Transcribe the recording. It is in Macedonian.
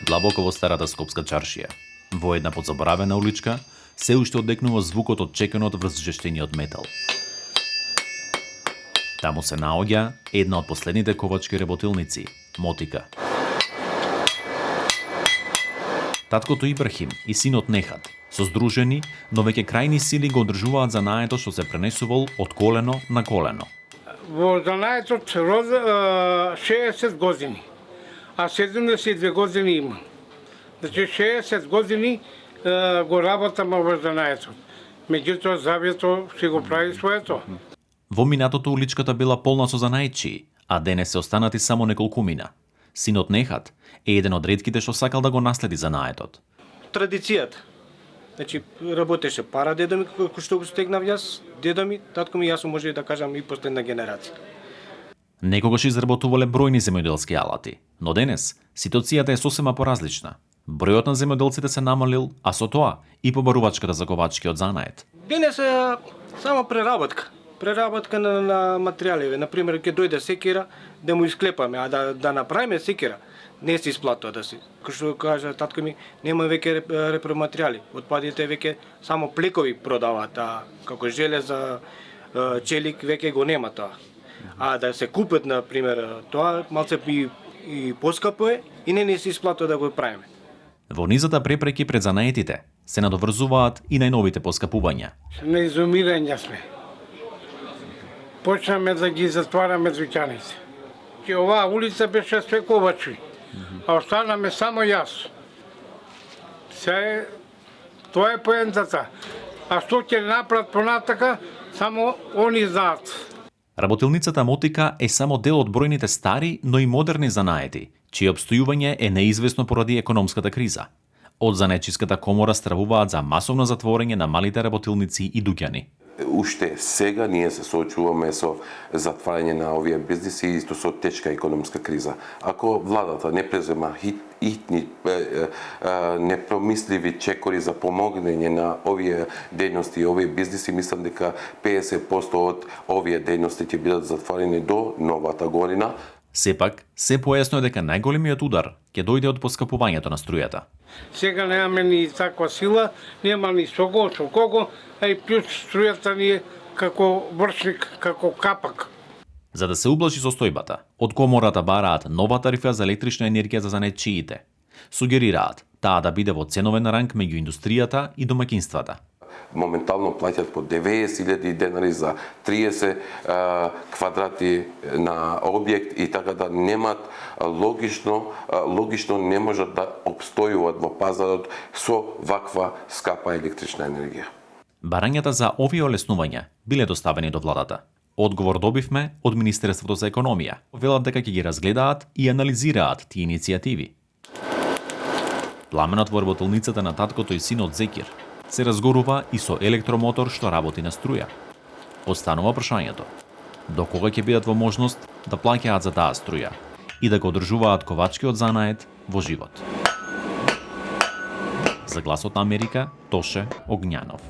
Длабоко во старата скопска чаршија, во една подзаборавена уличка, се уште одекнува звукот од чеканот врз жештениот метал. Таму се наоѓа една од последните ковачки работилници, мотика. Таткото Ибрахим и синот Нехат, создружени, но веќе крајни сили го одржуваат занаетот што се пренесувал од колено на колено. Во занаетот 60 години, а 72 години имам. Значи 60 години го работам во занаетот. Меѓутоа завето си го прави своето. Во минатото уличката била полна со занаетчии, а денес се останати само неколкумина. Синот Нехат е еден од ретките што сакал да го наследи занаетот. Традицијата. Значи, работеше пара дедо ми, кој што го стегнав јас, дедо ми, татко ми, јас сум може да кажам и последна генерација. Некогаш изработувале бројни земјоделски алати, но денес ситуацијата е сосема поразлична. Бројот на земјоделците се намалил, а со тоа и побарувачката за ковачкиот занает. Денес е само преработка. Преработка на материјали. Например, ќе дојде секира да му исклепаме, а да направиме секира, не се исплатува да си. Кој што кажа татко ми, нема веќе репроматеријали. Отпадите веќе само плекови продаваат, а како железа, челик веќе го нема тоа. А да се купат, например, тоа малце и поскапо е и не се исплатува да го правиме. Во низата препреки пред занаетите се надоврзуваат и најновите поскапувања. На изумирање сме. Почнаме да ги затвараме дуќаните. Оваа улица беше све ковачи, а останаме само јас. Тоа е поентата. А што ќе направат понатака, само они знаат. Работилницата мотика е само дел од бројните стари, но и модерни занаети, чие обстојување е неизвестно поради економската криза. Од занаетчиската комора стравуваат за масовно затворање на малите работилници и дуќани. Уште сега ние се соочуваме со затварање на овие бизниси и со тешка економска криза. Ако владата не презема хитни, непромисливи чекори за помогнење на овие дејности и овие бизниси, мислам дека 50% од овие дејности ќе бидат затворени до новата година. Сепак, се појасно е дека најголемиот удар ќе дојде од поскапувањето на струјата. Сега немаме ни таква сила, нема ни со кого, а и плюс струјата ни е како вршник, како капак. За да се ублажи состојбата, од комората бараат нова тарифа за електрична енергија за занаетчиите. Сугерираат таа да биде во ценовен ранг меѓу индустријата и домаќинствата. Моментално плаќат по 90.000 денари за 30 квадрати на објект и така да немат логично не можат да обстојуваат во пазарот со ваква скапа електрична енергија. Барањата за овие олеснувања биле доставени до владата. Одговор добивме од Министерството за економија. Велат дека ќе ги разгледаат и анализираат тие иницијативи. Пламенот во работилницата на таткото и синот Зекир се разгорува и со електромотор што работи на струја. Останува прашањето: докога ќе бидат во можност да плаќаат за таа струја и да го одржуваат ковачкиот занает во живот? За Гласот на Америка, Тоше Огњанов.